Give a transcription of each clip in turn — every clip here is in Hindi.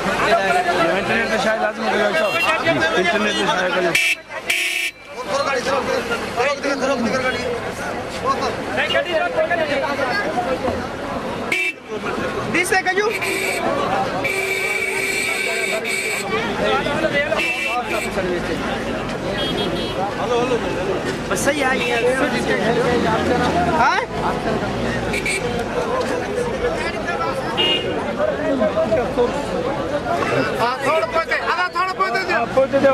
इंटरनेट शायद लाजमी इंटरनेट हेलो हेलो बस सही है हाँ थोड़ा पोते दो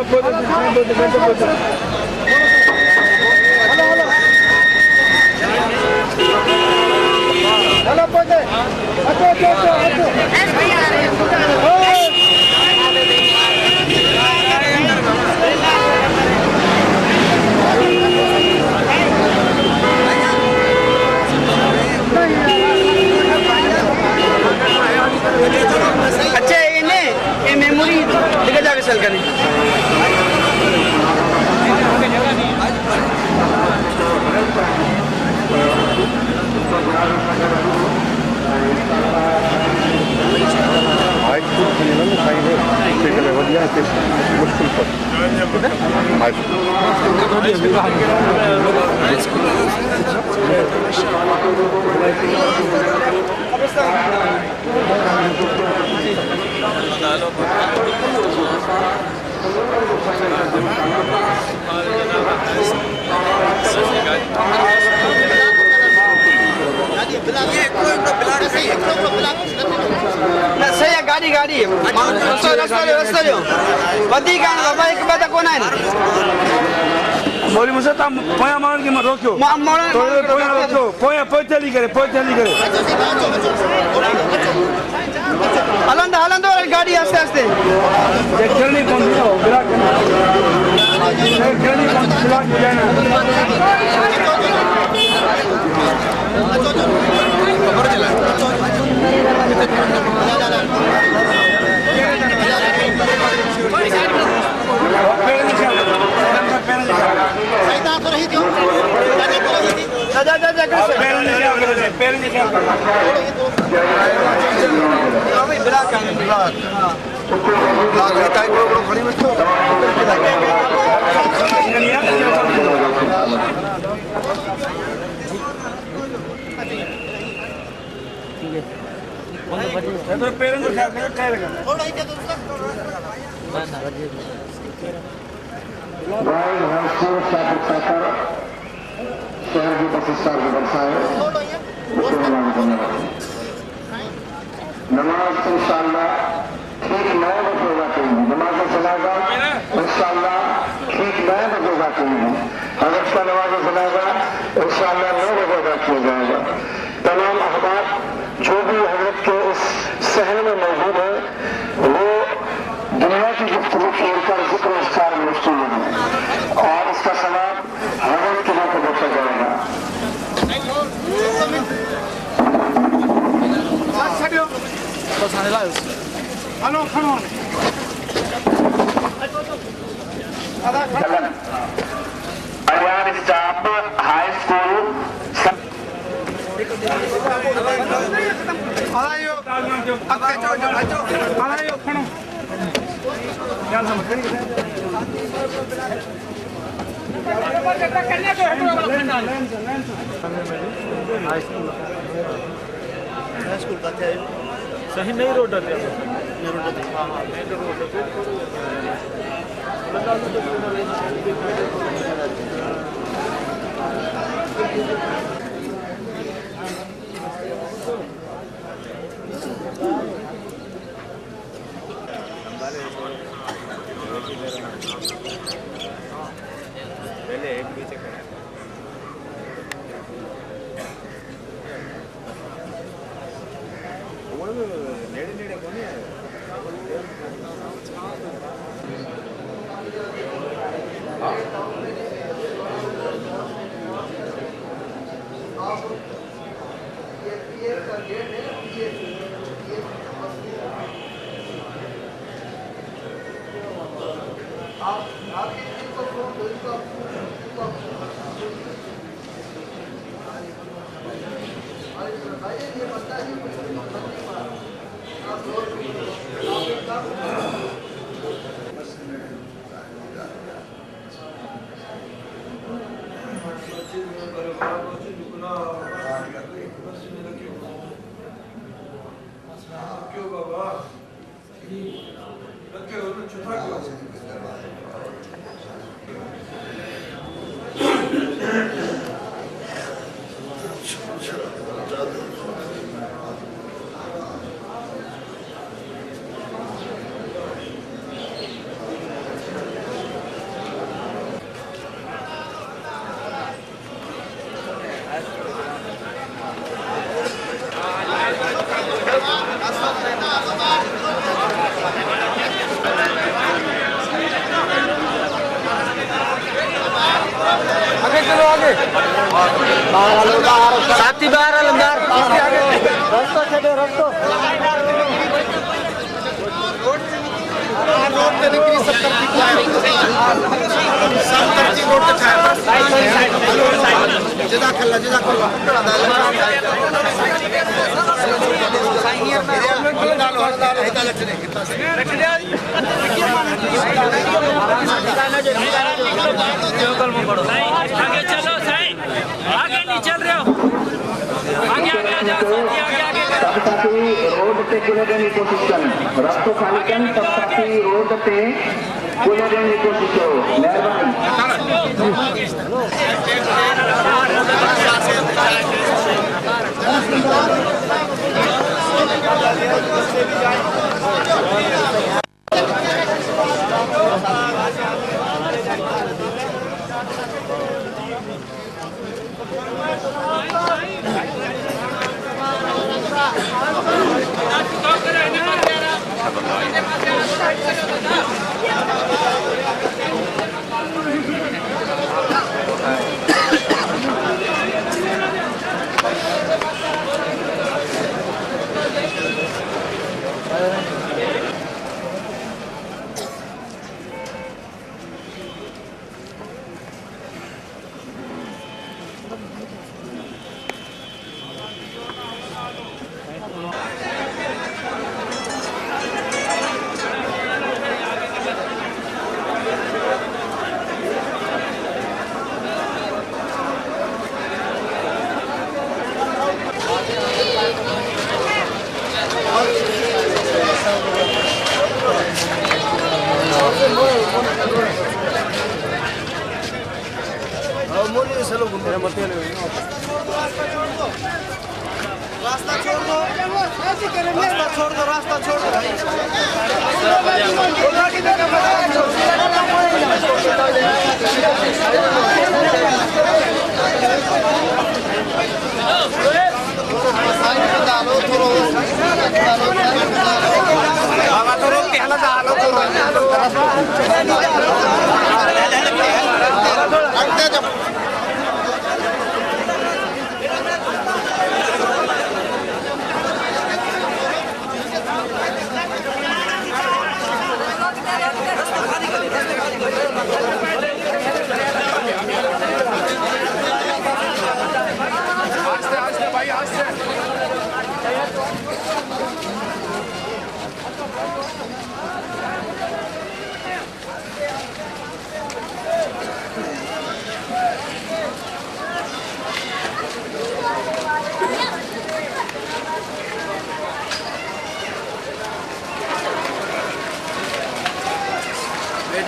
हेलो पोते अच्छा ये मेमोरी लेके जाके सेल करें मुश्किल सही है गाड़ी गाड़ी बोली मुझे तम पोया मारन की मत रोक्यो पोया रोक्यो पोया पोचली करे हलंदो गाड़ी आस्ते आस्ते खेलनी कौन सी हो बिला खेलनी कौन सी बिला की जाना खबर चला शहर की बस स्टॉप की वर्षा है नमाज इंशाअल्लाह ठीक 9 बजे होगा कहीं नमाज सुनाएगा इंशाअल्लाह ठीक 9 बजे होगा कहीं हजरत का नमाज सुनाएगा इंशाअल्लाह 9 बजे अदा किया जाएगा। तमाम अहबाब जो भी हजरत के इस शहर में मौजूद है वो दुनिया की गुफ्तगू छोड़कर जिक्र इस्तार में मशगूल है और इसका सवाब हजरत के लिए बचा जाएगा। अलियान स्टाफ हाई स्कूल स्कूल का सही नहीं रोड है हाँ हाँ मेन रोड पहले एक भी चेक नेड़े नेड़े कोनी है साथी बाहर अलमदार रस्तो छे रस्तो रोड पे निकली 70 की रोड पे जज़ाकल्लाह जज़ाकल्लाह आगे चलो साईं आगे नहीं चल रहे हो आगे आगे आ जाओ आगे आगे सबसाथी रोड पे खुले रहने की कोशिश करें रास्तों खाली करें सबसाथी रोड पे खुले रहने की कोशिश करो मेहरबानी रास्ता छोड़ दो रास्ता छोड़ दो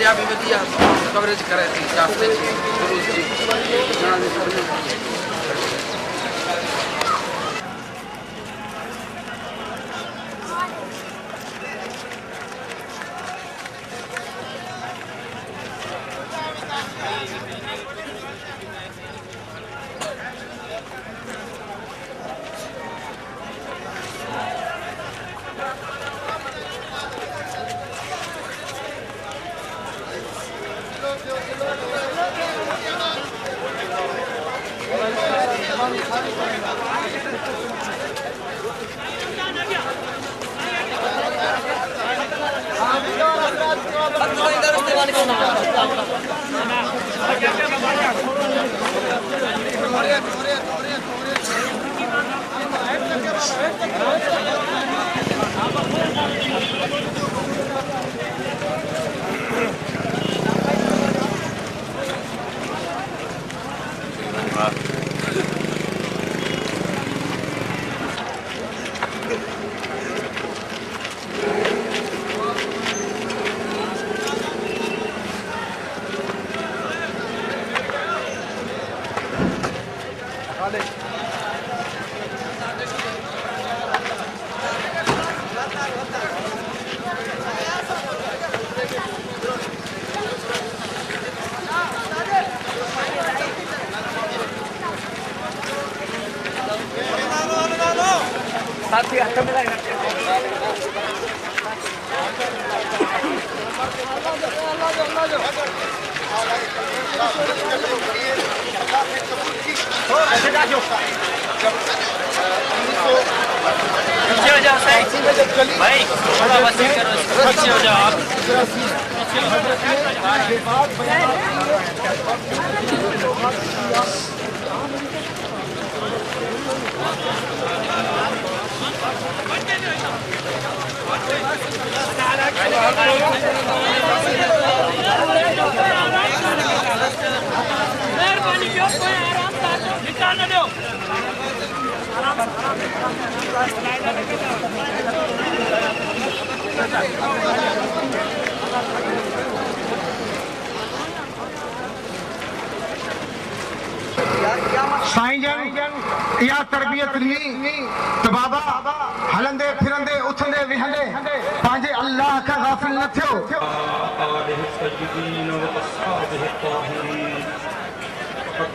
पंजाबी वधिया कवरेज करे थी जाफे जी गुरुज जी पीछे हो जाओ सही भाई थोड़ा बस करो पीछे हो जाओ आप मेहरबानी क्यों कोई आराम से निकाल दो साईं जन इहा तरबियत ॾिनी त बाबा हलंदे फिरंदे उथंदे विहंदे पंहिंजे अल्लाह खां गाफ़िल न थियो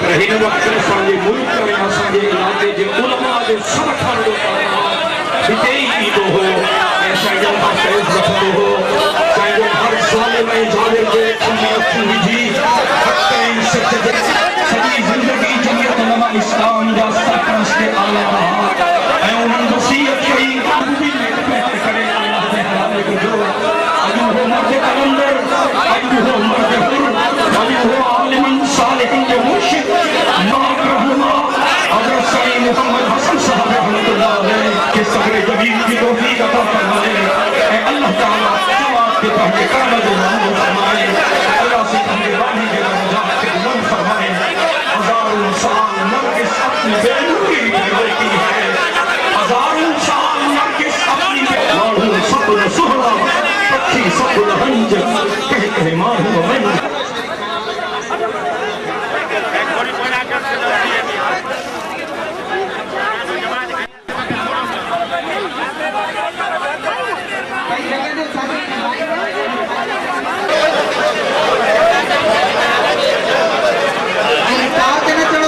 पर हिन वक़्तु असांजे मुल्क में असांजे इलाइक़े जे उलमा जो सभ खां वॾो तादाद हिते ई ईंदो हो ऐं साईं जन खां फ़ैज़ वठंदो हो साईं जन हर ज़ालिम ऐं ज़ालिम जे अखियुनि में अखियूं विझी हक़ ऐं सच जे सॼी ज़िंदगी जमियत उलमा इस्लाम जा सरपंच ते आला रहा ऐं उन्हनि वसीयत कई बि करे अल्लाह जे हवाले कजो अॼु उहो मर्द कलंदर अॼु उहो मर्द हुर अॼु उहो आलिमन सालिहन जो मुर्शिद हज़रत सईद मोहम्मद हसन साहब रहमतुल्लाह अलैह के सगरे जमीन की तौफीक अता फरमाए ऐं अल्लाह ताला जवाब के पंहिंजे काम जो मामूल फरमाए अल्लाह से मेहरबानी के दर्जात के बुलंद फरमाए हजारों साल नरगिस अपनी बेनूरी रहती है हजारों साल नरगिस अपनी मारू सपन सुहरा पक्षी सपन हंज कह मारू मन प्रार्थना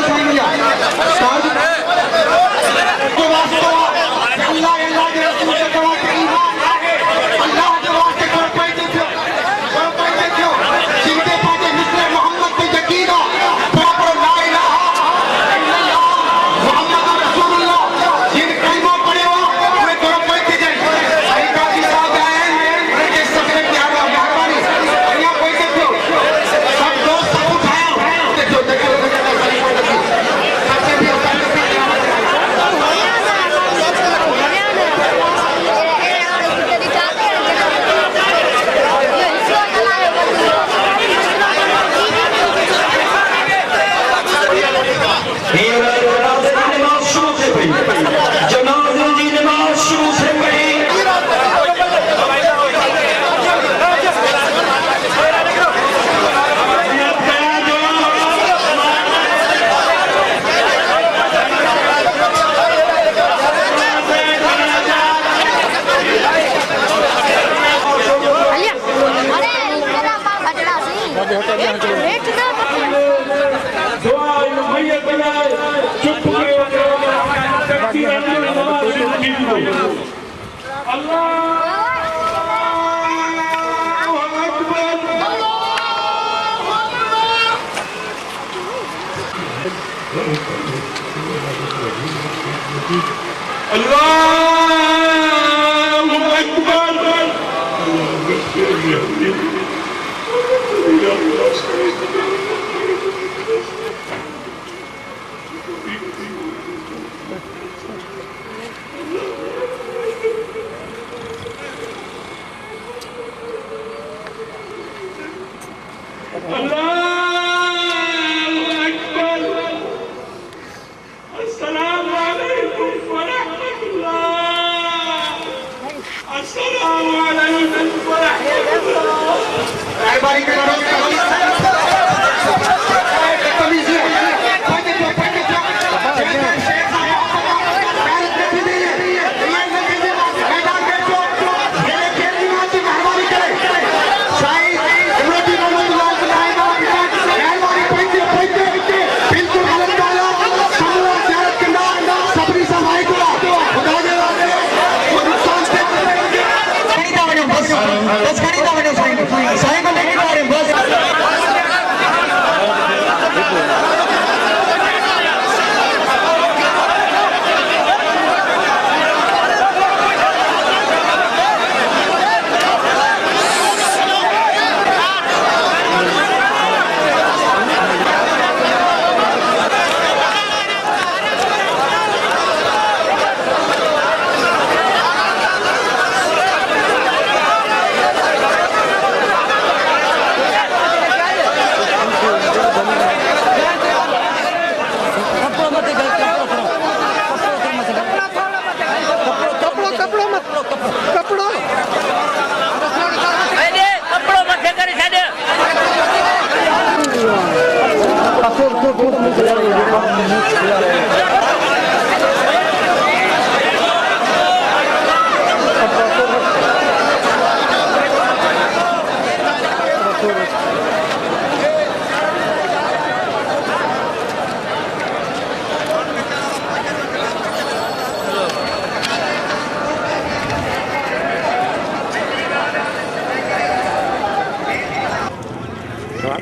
अल्लाहु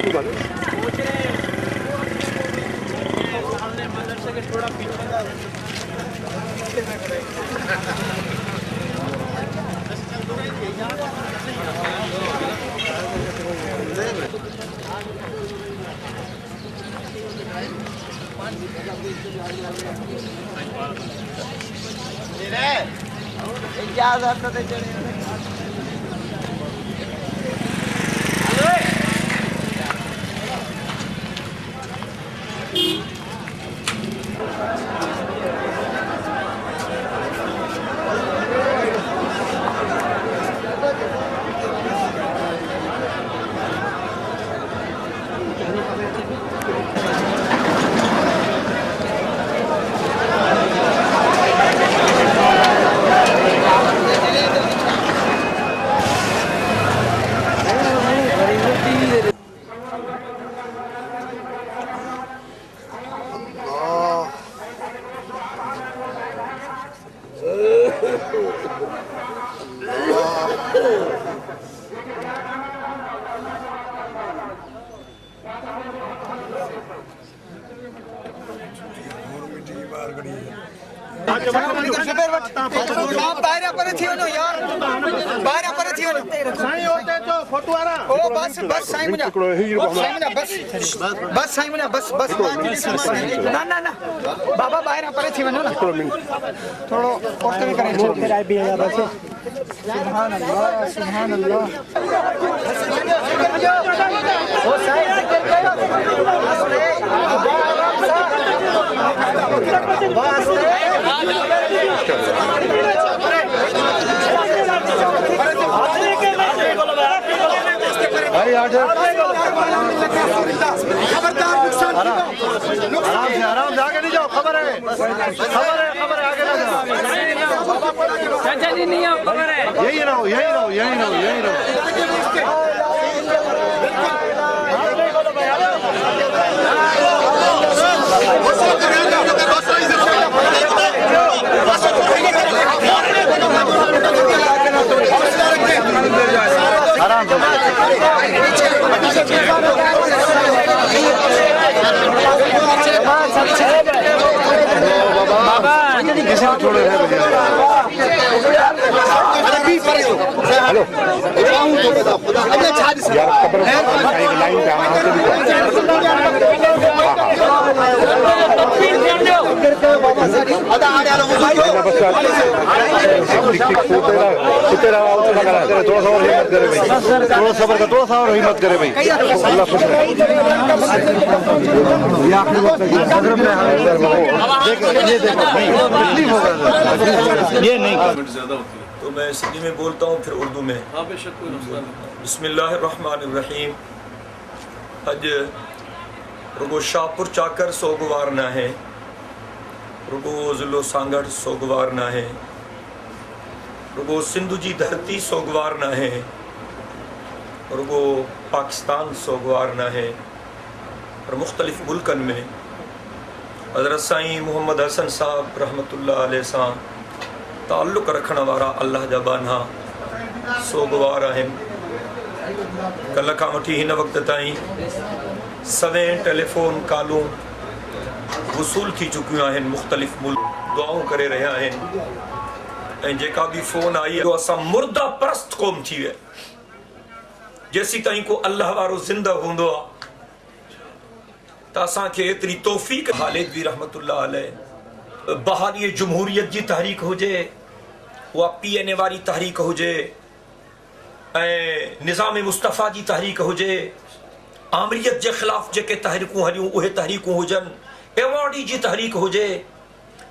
अकबर। बाबा बाहर परे थी वनो ना थोड़ो ओके भी करें फिर आई भी है बस सुभान अल्लाह सुभान अल्लाह ओ साइड से कर गयो बस भाई आठ खबरदार नुकसान आराम से आगे नहीं जाओ खबर है आगे ना जाओ चाचा जी नहीं आओ खबर है यही रहो आराम थोड़े रह गए हेलो यार कब्र एक लाइन पे आना थोड़ा सबर का थोड़ा सा और हिम्मत करे भाई अल्लाह खुश ये नहीं तो मैं सिंधी में बोलता हूँ फिर उर्दू में। बिस्मिल्लाहिर्रहमानिर्रहीम। अज रुगो शाहपुर चाकर सोगवार ना है, रुगो ज़िलो सांगड़ सोगवार ना है, रुगो सिंधु जी धरती सोगवार ना है, रुगो पाकिस्तान सोगवार ना है, और मुख्तलिफ मुल्कन में हज़रत साईं मोहम्मद हसन साहब रहमतुल्लाह अलैह सां ताल्लुक़ रखण वारा अल्लाह जा बाना सोगवार आहिनि। कल्ह खां वठी हिन वक़्त ताईं सवें टेलीफोन कॉलूं वसूल थी चुकियूं आहिनि, मुख़्तलिफ़ मुल्क दुआऊं करे रहिया आहिनि, ऐं जेका बि फ़ोन आई आहे असां मुर्दा परस्त क़ौम थी विया। जेसीं ताईं को अल्लाह वारो ज़िंदा हूंदो आहे त असांखे एतिरी तौफ़ीक़। ख़ालिद बि रहमतुल्लाह अलैह बहाली जमहूरियत जी तहरीक हुजे, उहा PNA वारी तहरीक हुजे, ऐं निज़ाम मुस्तफ़ा जी तहरीक हुजे, आमरीत जे ख़िलाफ़ जेके तहरीकूं हलियूं उहे तहरीकूं हुजनि, एवॉर्डी जी तहरीक हुजे,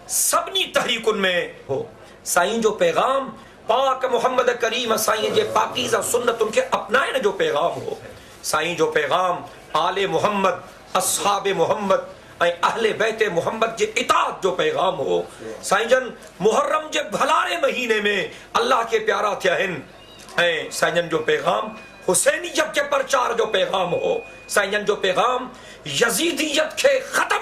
सभिनी तहरीकुनि में हो साईं जो पैगाम, पाक मोहम्मद करीम साईं जे पाकीज़ा सुन्नतुनि खे अपनाइण जो पैगाम हो। साईं जो पैगाम आले मोहम्मद, असहाबे मोहम्मद ऐं अहले बैत मोहम्मद जे इताअत जो पैगाम हो। साईं जन मुहर्रम जे भलारे महीने में अल्लाह के प्यारा थिया आहिनि, ऐं साईं जन जो पैगाम हुसैनियत के प्रचार जो पैगाम हो। साईं जन जो पैगाम यज़ीदियत खे ख़त्म